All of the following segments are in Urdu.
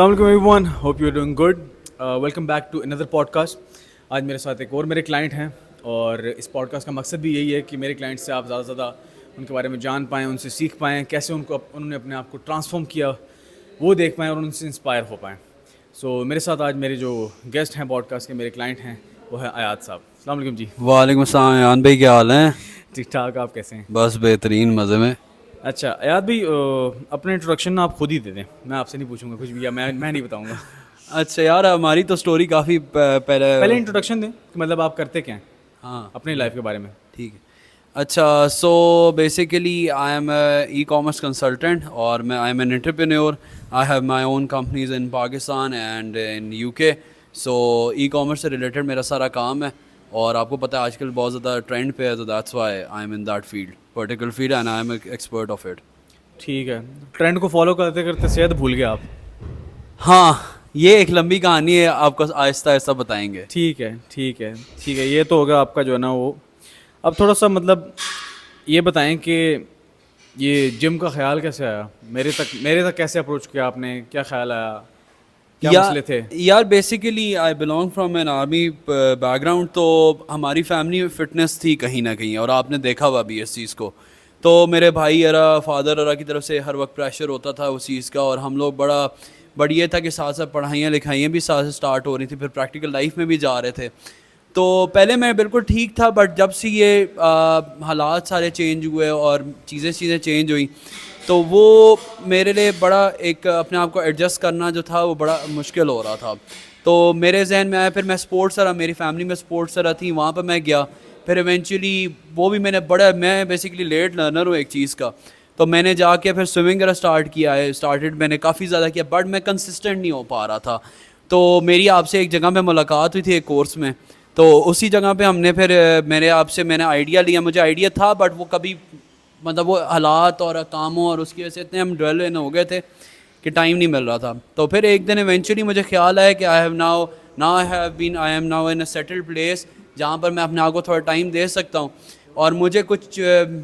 السلام علیکم everyone, hope you are doing good. Welcome back to اندر پوڈ کاسٹ. آج میرے ساتھ ایک اور میرے کلائنٹ ہیں اور اس پوڈ کاسٹ کا مقصد بھی یہی ہے کہ میرے کلائنٹ سے آپ زیادہ سے زیادہ ان کے بارے میں جان پائیں، ان سے سیکھ پائیں، کیسے انہوں نے اپنے آپ کو ٹرانسفارم کیا وہ دیکھ پائیں اور ان سے انسپائر ہو پائیں. سو میرے ساتھ آج میرے جو گیسٹ ہیں پوڈ کاسٹ کے، میرے کلائنٹ ہیں، وہ ہے ایاد صاحب. السلام علیکم جی. وعلیکم السلام ایان بھائی، کیا حال ہیں؟ ٹھیک ٹھاک، آپ کیسے ہیں؟ بس بہترین، مزے میں. اچھا ایاد بھائی، اپنے انٹروڈکشن آپ خود ہی دے دیں، میں آپ سے نہیں پوچھوں گا کچھ بھی، یا میں نہیں بتاؤں گا. اچھا یار، ہماری تو سٹوری کافی پہلے انٹروڈکشن دیں کہ مطلب آپ کرتے کیا ہیں ہاں اپنی لائف کے بارے میں. ٹھیک ہے. اچھا، so basically I am e-commerce consultant اور میں I am an entrepreneur. I have my own companies in Pakistan and in U K. So e commerce سے ریلیٹڈ میرا سارا کام ہے اور آپ کو پتہ ہے آج کل بہت زیادہ ٹرینڈ پہ ہے، تو that's why I am in that field, particular field, and I am expert of it. ٹھیک ہے. ٹرینڈ کو فالو کرتے کرتے صحت بھول گئے آپ. ہاں، یہ ایک لمبی کہانی ہے، آپ کو آہستہ آہستہ بتائیں گے. ٹھیک ہے ٹھیک ہے ٹھیک ہے. یہ تو ہوگا آپ کا جو ہے نا وہ. اب تھوڑا سا مطلب یہ بتائیں کہ یہ جم کا خیال کیسے آیا میرے تک کیسے اپروچ کیا آپ نے، کیا خیال آیا، کیا مسئلے تھے؟ یار basically I belong from an army back ground, تو ہماری فیملی میں فٹنس تھی کہیں نہ کہیں، اور آپ نے دیکھا ہوا بھی اس چیز کو. تو میرے بھائی فادر کی طرف سے ہر وقت پریشر ہوتا تھا اس چیز کا، اور ہم لوگ بڑی یہ تھا کہ ساتھ ساتھ پڑھائیاں لکھائیاں بھی ساتھ اسٹارٹ ہو رہی تھی، پھر پریکٹیکل لائف میں بھی جا رہے تھے. تو پہلے میں بالکل ٹھیک تھا، بٹ جب سے یہ حالات سارے چینج ہوئے اور چیزیں چینج ہوئیں، تو وہ میرے لیے بڑا ایک اپنے آپ کو ایڈجسٹ کرنا جو تھا وہ بڑا مشکل ہو رہا تھا. تو میرے ذہن میں آیا، پھر میں اسپورٹس طرح، میری فیملی میں اسپورٹس طرح تھی، وہاں پہ میں گیا. پھر ایونچولی وہ بھی میں بیسیکلی لیٹ لرنر ہوں ایک چیز کا، تو میں نے جا کے پھر سوئمنگ کرنا اسٹارٹ کیا ہے. میں نے کافی زیادہ کیا، بٹ میں کنسسٹنٹ نہیں ہو پا رہا تھا. تو میری آپ سے ایک جگہ پہ ملاقات ہوئی تھی ایک کورس میں، تو اسی جگہ پہ ہم نے پھر میں نے آئیڈیا لیا. مجھے آئیڈیا تھا، بٹ وہ کبھی مطلب وہ حالات اور کاموں اور اس کی وجہ سے اتنے ہم ڈویل ان ہو گئے تھے کہ ٹائم نہیں مل رہا تھا. تو پھر ایک دن ایونچولی مجھے خیال آیا کہ I am now in a settled place, جہاں پر میں اپنے آپ کو تھوڑا ٹائم دے سکتا ہوں. اور مجھے کچھ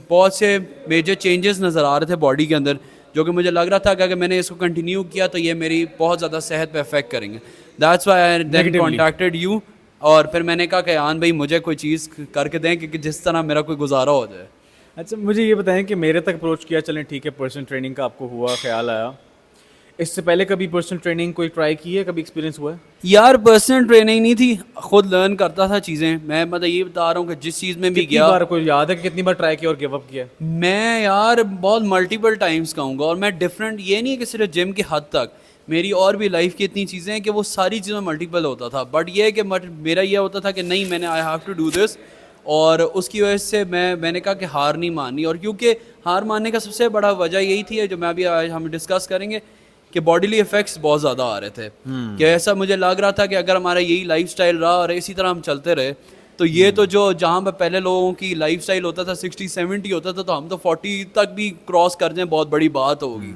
بہت سے میجر چینجز نظر آ رہے تھے باڈی کے اندر، جو کہ مجھے لگ رہا تھا کہ اگر میں نے اس کو کنٹینیو کیا تو یہ میری بہت زیادہ صحت پہ افیکٹ کریں گے. That's why I then contacted you. اور پھر میں نے کہا کہ ایان بھائی مجھے کوئی چیز کر کے دیں کہ جس طرح میرا کوئی گزارا ہو جائے. اچھا مجھے یہ بتائیں کہ میرے تک اپروچ کیا، چلیں ٹھیک ہے، پرسنل ٹریننگ کا آپ کو ہوا، خیال آیا. اس سے پہلے کبھی پرسنل ٹریننگ کوئی ٹرائی کی ہے، کبھی ایکسپیرینس ہوا ہے؟ یار پرسنل ٹریننگ نہیں تھی، خود لرن کرتا تھا چیزیں. میں مطلب یہ بتا رہا ہوں کہ جس چیز میں بھی کتنی گیا، بار کوئی یاد ہے کہ کتنی بار ٹرائی کیا اور گیو اپ کیا؟ میں یار بہت ملٹیپل ٹائمس کہوں گا. اور میں ڈفرینٹ، یہ نہیں کہ صرف جم کی حد تک، میری اور بھی لائف کی اتنی چیزیں ہیں کہ وہ ساری چیزیں ملٹیپل ہوتا تھا. بٹ یہ کہ میرا یہ ہوتا تھا کہ نہیں، میں نے I have to do this. اور اس کی وجہ سے میں نے کہا کہ ہار نہیں ماننی. اور کیونکہ ہار ماننے کا سب سے بڑا وجہ یہی تھی جو میں ابھی ہم ڈسکس کریں گے، کہ باڈیلی افیکٹس بہت زیادہ آ رہے تھے. کہ ایسا مجھے لگ رہا تھا کہ اگر ہمارا یہی لائف اسٹائل رہا اور اسی طرح ہم چلتے رہے، تو یہ تو جہاں پہ پہلے لوگوں کی لائف اسٹائل ہوتا تھا 60-70 ہوتا تھا، تو ہم تو 40 تک بھی کراس کر جائیں بہت بڑی بات ہوگی.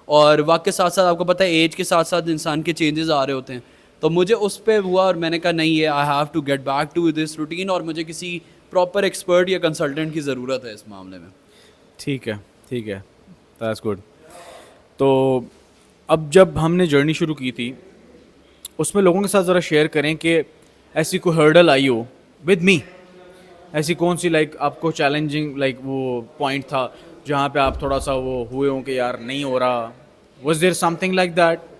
اور وقت کے ساتھ ساتھ آپ کو پتہ ہے ایج کے ساتھ ساتھ انسان کے چینجز آ رہے ہوتے ہیں. تو مجھے اس پہ ہوا اور میں نے کہا نہیں، I have to get back to this routine, اور مجھے کسی پراپر ایکسپرٹ یا کنسلٹنٹ کی ضرورت ہے اس معاملے میں. ٹھیک ہے ٹھیک ہے، دیٹس گڈ. تو اب جب ہم نے جرنی شروع کی تھی، اس میں لوگوں کے ساتھ ذرا شیئر کریں کہ ایسی کوئی hurdle I who with me, ایسی کون سی لائک آپ کو چیلنجنگ لائک وہ پوائنٹ تھا جہاں پہ آپ تھوڑا سا وہ ہوئے ہوں کہ یار نہیں ہو رہا. Was there some thing like that?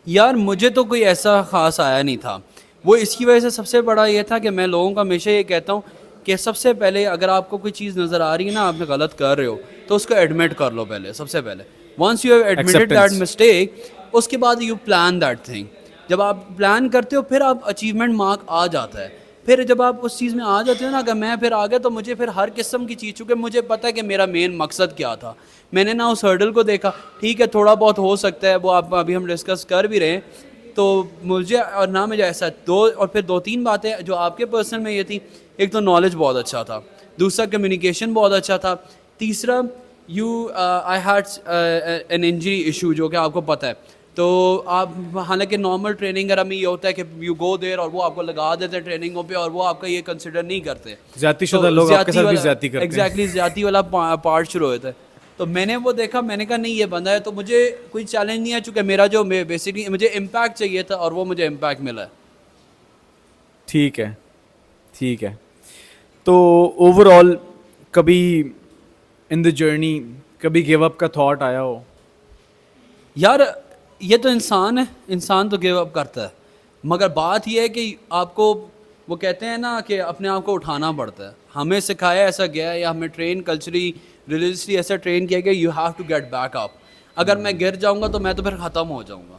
یار مجھے تو کوئی ایسا خاص آیا نہیں تھا. وہ اس کی وجہ سے سب سے بڑا یہ تھا کہ میں لوگوں کا ہمیشہ یہ کہتا ہوں کہ سب سے پہلے اگر آپ کو کوئی چیز نظر آ رہی ہے نا، آپ نے غلط کر رہے ہو، تو اس کو ایڈمٹ کر لو پہلے. سب سے پہلے once you have admitted that mistake, اس کے بعد یو پلان دیٹ تھنگ. جب آپ پلان کرتے ہو پھر آپ اچیومنٹ مارک آ جاتا ہے. پھر جب آپ اس چیز میں آ جاتے ہو نا، اگر میں پھر آ گیا تو مجھے پھر ہر قسم کی چیز، چونکہ مجھے پتہ ہے کہ میرا مین مقصد کیا تھا. میں نے نہ اس ہرڈل کو دیکھا، ٹھیک ہے تھوڑا بہت ہو سکتا ہے، وہ آپ ابھی ہم ڈسکس کر بھی رہے ہیں. تو مجھے اور نہ مجھے ایسا اور پھر 2-3 باتیں جو آپ کے پرسنل میں یہ تھی. ایک تو نالج بہت اچھا تھا، دوسرا کمیونیکیشن بہت اچھا تھا، تیسرا I had an injury issue جو کہ آپ کو پتہ ہے. تو آپ حالانکہ نارمل ٹریننگر میں یہ ہوتا ہے کہ یو گو دیر اور وہ آپ کو لگا دیتے ہیں ٹریننگوں پہ، اور وہ آپ کا یہ کنسیڈر نہیں کرتے. زیادتی شدہ لوگ آپ کے ساتھ بھی زیادتی کرتے ہیں. ایگزیکٹلی زیادتی والا پارٹ شروع ہوتا ہے. تو میں نے وہ دیکھا, میں نے کہا نہیں یہ بندہ ہے, تو مجھے کوئی چیلنج نہیں ہے, چونکہ میرا جو بیسکلی مجھے امپیکٹ چاہیے تھا اور وہ مجھے امپیکٹ ملا ہے. ٹھیک ہے, ٹھیک ہے. تو اوور آل کبھی ان دا جرنی کبھی گیو اپ کا تھاٹ آیا ہو؟ یار یہ تو انسان ہے, انسان تو گیو اپ کرتا ہے, مگر بات یہ ہے کہ آپ کو وہ کہتے ہیں نا کہ اپنے آپ کو اٹھانا پڑتا ہے. ہمیں سکھایا ایسا گیا ہے, یا ہمیں ٹرین کلچرلی ریلیجسلی ایسا ٹرین کیا گیا, you have to get back up. اگر میں گر جاؤں گا تو میں تو پھر ختم ہو جاؤں گا.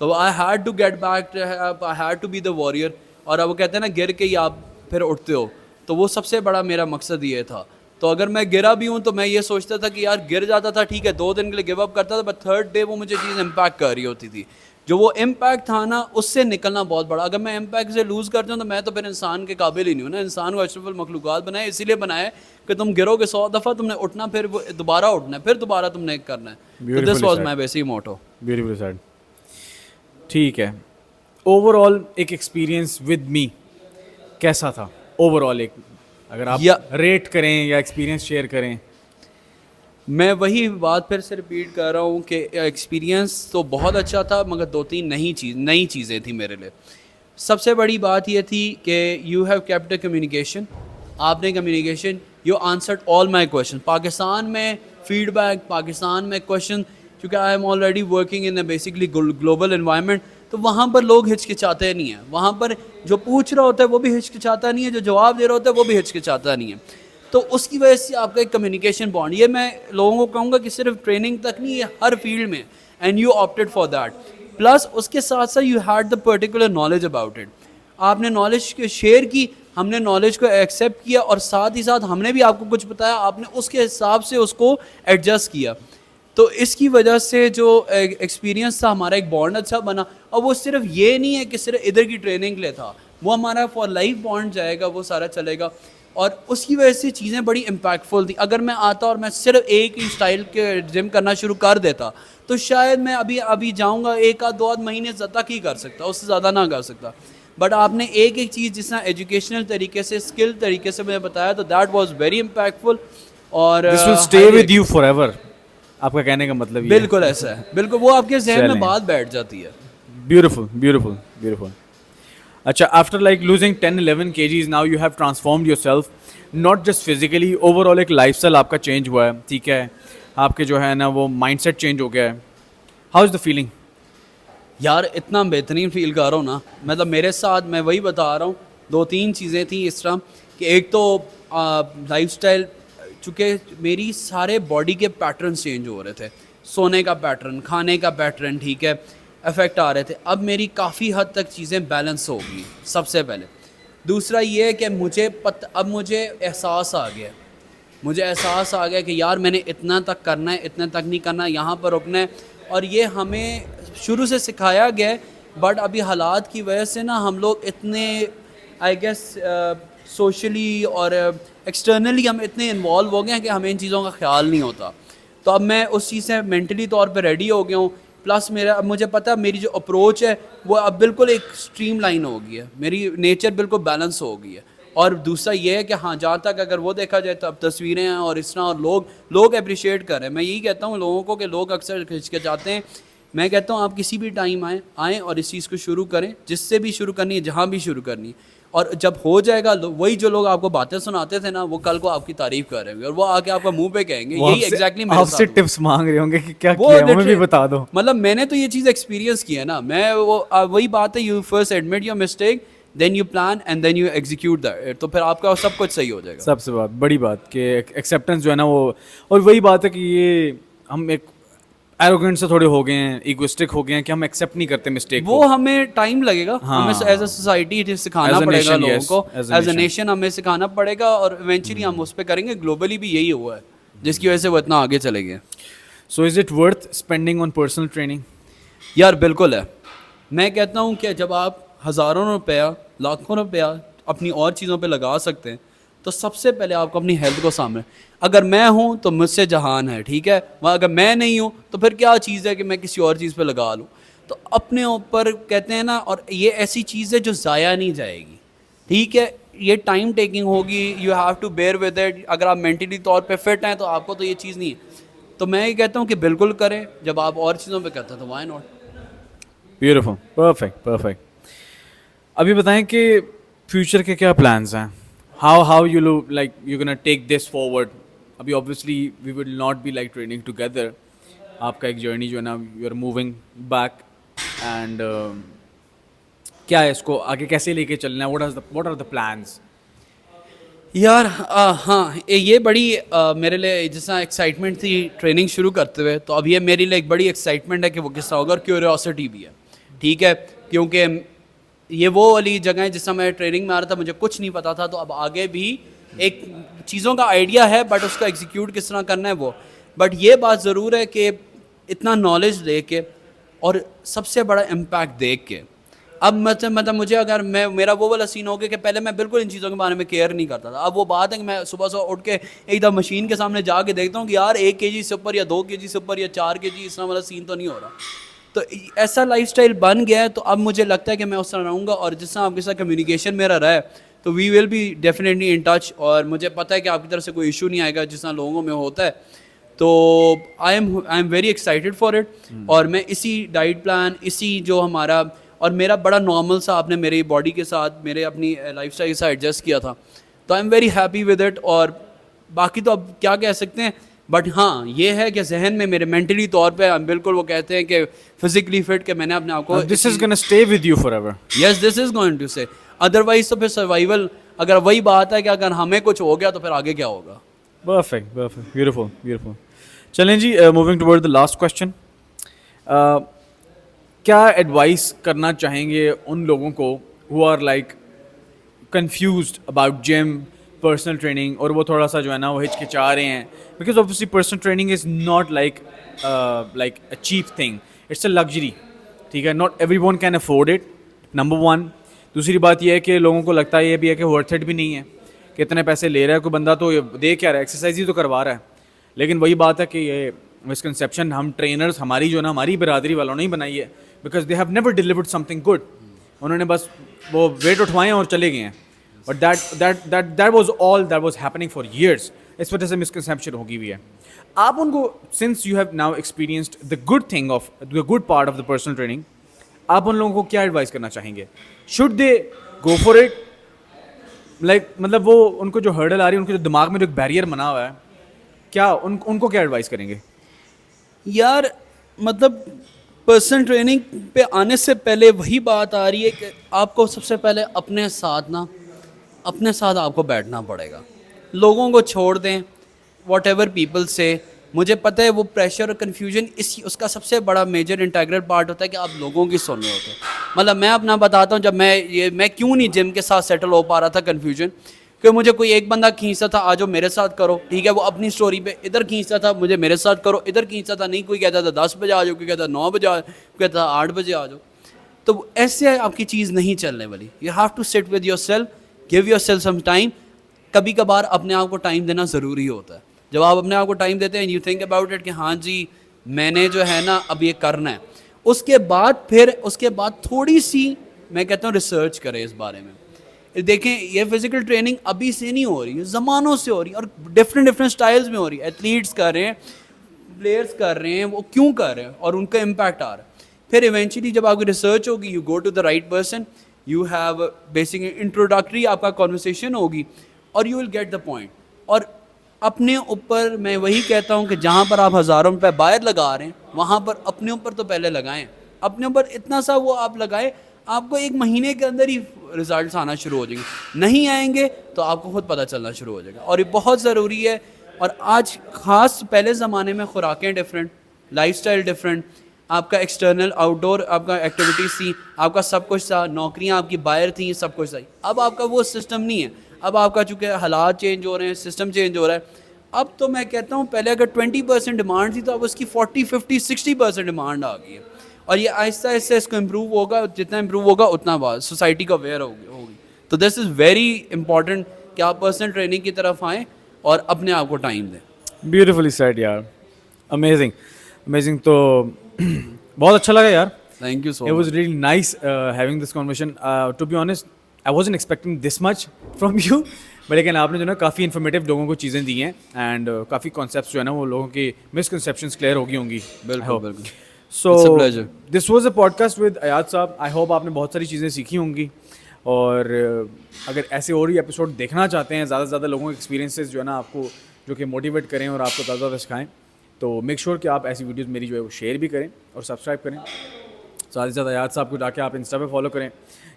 تو I had to get back, I had to be the warrior. اور اب وہ کہتے ہیں نا گر کے ہی آپ پھر اٹھتے ہو, تو وہ سب سے بڑا میرا مقصد یہ تھا. تو اگر میں گرا بھی ہوں تو میں یہ سوچتا تھا کہ یار گر جاتا تھا ٹھیک ہے, 2 دن کے لیے گیو اپ کرتا تھا, بٹ تھرڈ ڈے وہ مجھے چیز امپیکٹ کر رہی ہوتی تھی. جو وہ امپیکٹ تھا نا, اس سے نکلنا بہت بڑا. اگر میں امپیکٹ سے لوز کرتا ہوں تو میں تو پھر انسان کے قابل ہی نہیں ہوں نا. انسان کو اشرف المخلوقات بنائے, اسی لیے بنائے کہ تم گرو گے 100 دفعہ, تم نے اٹھنا, پھر دوبارہ اٹھنا ہے, پھر دوبارہ تم نے کرنا ہے. تو this was my basic motto. Beautiful said. ٹھیک ہے. اوور آل ایک ایکسپیرئنس ود می کیسا تھا اوور آل, ایک اگر آپ ریٹ کریں یا ایکسپیرئنس شیئر کریں؟ میں وہی بات پھر سے ریپیٹ کر رہا ہوں کہ ایکسپیرینس تو بہت اچھا تھا, مگر 2-3 نئی چیزیں تھیں میرے لیے. سب سے بڑی بات یہ تھی کہ you have kept a communication. آپ نے communication, you answered all my question. Pakistan میں فیڈ بیک, پاکستان میں کویشچن, کیونکہ I am already working in a basically global environment, تو وہاں پر لوگ ہچکچاتے نہیں ہیں. وہاں پر جو پوچھ رہا ہوتا ہے وہ بھی ہچکچاتا نہیں ہے, جو جواب دے رہا ہوتا ہے وہ بھی ہچکچاتا نہیں ہے. تو اس کی وجہ سے آپ کا ایک کمیونیکیشن بانڈ, یہ میں لوگوں کو کہوں گا کہ صرف ٹریننگ تک نہیں, یہ ہر فیلڈ میں, and you opted for that. Plus اس کے ساتھ ساتھ you had the particular knowledge about it. آپ نے نالج شیئر کی, ہم نے نالج کو ایکسیپٹ کیا, اور ساتھ ہی ساتھ ہم نے بھی آپ کو کچھ بتایا, آپ نے اس کے حساب سے اس کو ایڈجسٹ کیا. تو اس کی وجہ سے جو ایکسپیرینس تھا ہمارا, ایک بانڈ اچھا بنا. اور وہ صرف یہ نہیں ہے کہ صرف ادھر کی ٹریننگ کے لیے تھا, وہ ہمارا فار لائف بانڈ جائے گا, وہ سارا چلے گا. اور اس کی وجہ سے چیزیں بڑی امپیکٹفل تھیں. اگر میں آتا اور میں صرف ایک ہی اسٹائل کے جم کرنا شروع کر دیتا تو شاید میں ابھی جاؤں گا 1-2 مہینے تک ہی کر سکتا, اس سے زیادہ نہ کر سکتا. بٹ آپ نے ایک چیز جس طرح ایجوکیشنل طریقے سے, اسکل طریقے سے مجھے بتایا, تو دیٹ واز ویری امپیکٹفل. اور this will stay with you forever, آپ کا کہنے کا مطلب یہ بالکل ایسا ہے, بالکل وہ آپ کے ذہن میں بات بیٹھ جاتی ہے. Beautiful, beautiful, beautiful. اچھا, after like losing 10-11 kgs now you have transformed yourself, not just physically, overall ایک لائف اسٹائل آپ کا چینج ہوا ہے, ٹھیک ہے, آپ کے جو ہے نا وہ مائنڈ سیٹ چینج ہو گیا ہے. How is the feeling? یار اتنا بہترین فیل کر رہا ہوں نا, مطلب میرے ساتھ میں وہی بتا رہا ہوں, 2-3 چیزیں تھیں اس طرح کہ ایک تو لائف اسٹائل, چونکہ میری سارے باڈی کے پیٹرن چینج ہو رہے تھے, سونے کا پیٹرن, کھانے کا پیٹرن, ٹھیک ہے, افیکٹ آ رہے تھے. اب میری کافی حد تک چیزیں بیلنس ہو گئی سب سے پہلے. دوسرا یہ ہے کہ اب مجھے احساس آ گیا, کہ یار میں نے اتنا تک کرنا ہے, اتنا تک نہیں کرنا, یہاں پر رکنا ہے. اور یہ ہمیں شروع سے سکھایا گیا ہے, بٹ ابھی حالات کی وجہ سے نا ہم لوگ اتنے آئی گیس سوشلی اور ایکسٹرنلی ہم اتنے انوالو ہو گئے ہیں کہ ہمیں ان چیزوں کا خیال نہیں ہوتا. تو اب میں اس چیز سے مینٹلی طور پہ ریڈی ہو گیا ہوں. پلس اب مجھے پتہ ہے میری جو اپروچ ہے وہ اب بالکل ایک اسٹریم لائن ہو گئی ہے, میری نیچر بالکل بیلنس ہو گئی ہے. اور دوسرا یہ ہے کہ ہاں جہاں تک اگر وہ دیکھا جائے تو اب تصویریں ہیں اور اس طرح, اور لوگ اپریشیٹ کر رہے ہیں. میں یہی کہتا ہوں لوگوں کو کہ لوگ اکثر ہچکچاتے ہیں. میں کہتا ہوں آپ کسی بھی ٹائم آئیں اور اس چیز کو شروع کریں, جس سے بھی شروع کرنی ہے, جہاں بھی شروع کرنی ہے. اور جب ہو جائے گا, وہی جو لوگ آپ کو باتیں سناتے تھے نا, وہ کل کو آپ کی تعریف کر رہے ہوں گے, اور وہ آ کے آپ کا منہ پہ کہیں گے. یہی ایگزیکٹلی میرے ساتھ, آپ سے ٹپس مانگ رہے ہوں گے کہ کیا کیا ہے, ہمیں بھی بتا دو. مطلب میں نے تو یہ چیز ایکسپیرینس کی ہے نا. میں وہی بات ہے, you first admit your mistake, then you plan and then you execute that, تو پھر آپ کا سب کچھ صحیح ہو جائے گا. سب سے بڑی بات کہ ایکسیپٹنس جو ہے نا وہ, اور وہی بات ہے کہ یہ ہم ایک ایروگنٹ سے تھوڑے ہو گئے ہیں, ایگوسٹک ہو گئے ہیں کہ ہم ایکسیپٹ نہیں کرتے مسٹیک. وہ ہمیں ٹائم لگے گا, ہمیں ایز اے سوسائٹی سکھانا پڑے گا لوگوں کو, ایز اے نیشن ہمیں سکھانا پڑے گا, اور ایونچولی ہم اس پہ کریں گے. گلوبلی بھی یہی ہوا ہے جس کی وجہ سے وہ اتنا آگے چلے گئے. So is it worth spending on personal training? یار بالکل ہے. میں کہتا ہوں کہ جب آپ ہزاروں روپیہ, لاکھوں روپیہ اپنی اور چیزوں پہ لگا سکتے ہیں, تو سب سے پہلے آپ کو اپنی ہیلتھ کو سامنے, اگر میں ہوں تو مجھ سے جہان ہے, ٹھیک ہے, اگر میں نہیں ہوں تو پھر کیا چیز ہے کہ میں کسی اور چیز پہ لگا لوں. تو اپنے اوپر کہتے ہیں نا, اور یہ ایسی چیز ہے جو ضائع نہیں جائے گی, ٹھیک ہے, یہ ٹائم ٹیکنگ ہوگی, you have to bear with it. اگر آپ مینٹلی طور پہ فٹ ہیں تو آپ کو تو یہ چیز نہیں ہے, تو میں یہ کہتا ہوں کہ بالکل کریں. جب آپ اور چیزوں پہ کرتے ہیں تو why not. Beautiful, perfect perfect. ابھی بتائیں کہ فیوچر کے کیا پلانس ہیں, how you love like you gonna take this forward. ابھی obviously we will not be like training together, آپ کا ایک جرنی جو ہے نا you are moving back, and کیا ہے اس کو آگے کیسے لے کے چلنا ہے, واٹ آر دا پلانس؟ یار ہاں یہ بڑی میرے لیے جس طرح ایکسائٹمنٹ تھی ٹریننگ شروع کرتے ہوئے, تو اب یہ میرے لیے ایک بڑی ایکسائٹمنٹ ہے کہ وہ کس طرح ہوگا, اور کیوریوسٹی بھی ہے. ٹھیک ہے, کیونکہ یہ وہ والی جگہ ہے جس طرح میں ٹریننگ میں آ رہا تھا مجھے کچھ نہیں پتا تھا, تو اب آگے بھی ایک چیزوں کا آئیڈیا ہے بٹ اس کو ایگزیکیوٹ کس طرح کرنا ہے وہ. بٹ یہ بات ضرور ہے کہ اتنا نالج لے کے اور سب سے بڑا امپیکٹ دیکھ کے, اب مطلب مجھے اگر میرا وہ والا سین ہو گیا کہ پہلے میں بالکل ان چیزوں کے بارے میں کیئر نہیں کرتا تھا. اب وہ بات ہے کہ میں صبح اٹھ کے ایک دم مشین کے سامنے جا کے دیکھتا ہوں کہ یار 1 kg سے اوپر یا 2 kg سے اوپر یا 4 kg اس طرح والا سین تو نہیں ہو رہا. تو ایسا لائف اسٹائل بن گیا ہے, تو اب مجھے لگتا ہے کہ میں اس طرح رہوں گا. اور جس طرح آپ کے ساتھ کمیونیکیشن میرا رہا ہے تو we will be definitely in touch, اور مجھے پتہ ہے کہ آپ کی طرف سے کوئی ایشو نہیں آئے گا جس طرح لوگوں میں ہوتا ہے. تو I am very excited for it. اور میں اسی ڈائٹ پلان, اسی جو ہمارا اور میرا بڑا نارمل سا آپ نے میری باڈی کے ساتھ میرے اپنی لائف اسٹائل کے ساتھ ایڈجسٹ کیا تھا, تو I am very happy with it. اور باقی تو اب کیا کہہ سکتے ہیں, بٹ ہاں یہ ہے کہ ذہن میں میرے مینٹلی طور پہ بالکل وہ کہتے ہیں کہ فزیکلی فٹ, کہ میں نے اپنے آپ کو this is gonna stay with you forever. Yes this is going to say, otherwise تو پھر سروائیول, اگر وہی بات ہے کہ اگر ہمیں کچھ ہو گیا تو پھر آگے کیا ہوگا. Perfect perfect, beautiful beautiful. چلیں جی, moving toward the last question, کیا ایڈوائس کرنا چاہیں گے ان لوگوں کو who are like confused about gym, personal training, اور وہ تھوڑا سا جو ہے نا وہ ہچکچا رہے ہیں, because obviously personal training is not like a cheap thing, it's a luxury. ٹھیک ہے, not every one can afford it, number 1. دوسری بات یہ ہے کہ لوگوں کو لگتا ہے یہ بھی ہے کہ ورتھ اٹ بھی نہیں ہے, کہ اتنے پیسے لے رہا ہے کوئی بندہ تو دے کیا رہا ہے, ایکسرسائز ہی تو کروا رہا ہے. لیکن وہی بات ہے کہ یہ مسکنسیپشن ہم ٹرینرز ہماری جو ہے نا ہماری برادری والوں نے ہی بنائی ہے, because they have never delivered some thing good. انہوں نے بس وہ ویٹ اٹھوائے اور چلے گئے ہیں, but that was all that was happening for years. اس وجہ سے مسکنسیپشن ہوگی ہوئی ہے. آپ ان کو, since you have now experienced the good thing of the good part of the personal training, آپ ان لوگوں کو کیا ایڈوائز کرنا چاہیں گے؟ Should they go for it, like مطلب وہ ان کو جو ہرڈل آ رہی ہے, ان کے جو دماغ میں جو ایک بیریئر بنا ہوا ہے, کیا ان کو کیا ایڈوائز کریں گے؟ یار مطلب پرسنل ٹریننگ پہ آنے سے پہلے وہی بات آ رہی ہے کہ آپ کو سب سے پہلے اپنے ساتھ آپ کو بیٹھنا پڑے گا. لوگوں کو چھوڑ دیں, واٹ ایور پیپل سے. مجھے پتہ ہے وہ پریشر اور کنفیوژن اس کا سب سے بڑا میجر انٹیگرل پارٹ ہوتا ہے کہ آپ لوگوں کی سن رہے ہوتے ہیں. مطلب میں اپنا بتاتا ہوں, جب میں کیوں نہیں جم کے ساتھ سیٹل ہو پا رہا تھا, کنفیوژن کہ مجھے کوئی ایک بندہ کھینچتا تھا, آ جاؤ میرے ساتھ کرو, ٹھیک ہے, وہ اپنی اسٹوری پہ, ادھر کھینچتا تھا مجھے میرے ساتھ کرو, ادھر کھینچتا تھا, نہیں کوئی کہتا تھا 10 بجے آ جاؤ, کوئی کہتا 9 بجے آ جاؤ, کوئی کہتا 8 بجے آ جاؤ. تو ایسے آپ کی چیز نہیں چلنے والی. You have to sit with yourself, give yourself some time. کبھی کبھار اپنے آپ کو ٹائم دینا ضروری ہوتا ہے. جب آپ اپنے آپ کو ٹائم دیتے ہیں, یو تھنک اباؤٹ اٹ کہ ہاں جی میں نے جو ہے نا اب یہ کرنا ہے, اس کے بعد تھوڑی سی میں کہتا ہوں ریسرچ کریں اس بارے میں. دیکھیں یہ فزیکل ٹریننگ ابھی سے نہیں ہو رہی ہے, زمانوں سے ہو رہی ہے, اور ڈفرینٹ اسٹائلز میں ہو رہی ہے. ایتھلیٹس کر رہے ہیں, پلیئرس کر رہے ہیں, وہ کیوں کر رہے ہیں اور ان کا امپیکٹ آ رہا ہے. پھر ایونچولی جب آپ کی ریسرچ ہوگی, you go to the right person, you have basic introductory آپ کا کنورسیشن ہوگی, اور you will get the point. اور اپنے اوپر میں وہی کہتا ہوں کہ جہاں پر آپ ہزاروں روپے باہر لگا رہے ہیں, وہاں پر اپنے اوپر تو پہلے لگائیں. اپنے اوپر اتنا سا وہ آپ لگائیں, آپ کو 1 مہینے کے اندر ہی ریزلٹس آنا شروع ہو جائیں گے. نہیں آئیں گے تو آپ کو خود پتہ چلنا شروع ہو جائے گا. اور یہ بہت ضروری ہے. اور آج خاص پہلے زمانے میں خوراکیں ڈفرینٹ, لائف اسٹائل ڈفرینٹ, آپ کا ایکسٹرنل آؤٹ ڈور آپ کا ایکٹیویٹیز تھیں, آپ کا سب کچھ تھا, نوکریاں آپ کی باہر تھیں, سب کچھ تھا. اب آپ کا وہ سسٹم نہیں ہے. اب آپ کا چونکہ حالات چینج ہو رہے ہیں, سسٹم چینج ہو رہا ہے. اب تو میں کہتا ہوں پہلے اگر 20% ڈیمانڈ تھی تو اب اس کی 40, 50, 60% ڈیمانڈ آ گئی ہے. اور یہ آہستہ آہستہ اس کو امپروو ہوگا, جتنا امپروو ہوگا اتنا بات سوسائٹی کا اویئر ہوگی. تو دس از ویری امپورٹنٹ کہ آپ پرسنل ٹریننگ کی طرف آئیں اور اپنے آپ کو ٹائم دیں. بیوٹیفلی سیڈ یار, امیزنگ امیزنگ. تو بہت اچھا لگا یار. Thank you so It much. was really nice having this conversation. To be honest, I wasn't expecting this much from you. لیکن آپ نے جو ہے نا کافی انفارمیٹیو لوگوں کو چیزیں دی ہیں اینڈ کافی کانسیپٹس جو ہے نا وہ لوگوں کی مسکنسیپشنس کلیئر ہو گئی ہوں گی. بالکل بالکل. So this was a podcast with Ayad صاحب. آئی ہوپ آپ نے بہت ساری چیزیں سیکھی ہوں گی, اور اگر ایسے اور ہی ایپیسوڈ دیکھنا چاہتے ہیں زیادہ سے زیادہ لوگوں کے ایکسپیرینسز جو ہے نا آپ کو جو کہ موٹیویٹ کریں اور آپ کو زیادہ زیادہ سکھائیں, تو میک شیور کہ آپ ایسی ویڈیوز میری جو ہے وہ شیئر بھی کریں اور سبسکرائب کریں. زیادہ سے زیادہ ایاد صاحب کو جا کے آپ انسٹا پہ فالو کریں.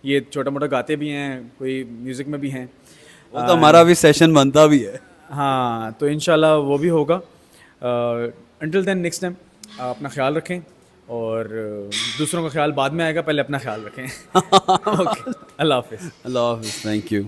یہ چھوٹا موٹا گاتے بھی ہیں, کوئی میوزک میں بھی ہیں, وہ تو ہمارا بھی سیشن بنتا بھی ہے. ہاں تو انشاءاللہ وہ بھی ہوگا. انٹل دین نیکسٹ ٹائم اپنا خیال رکھیں, اور دوسروں کا خیال بعد میں آئے گا, پہلے اپنا خیال رکھیں. اوکے, اللہ حافظ. اللہ حافظ. Thank you.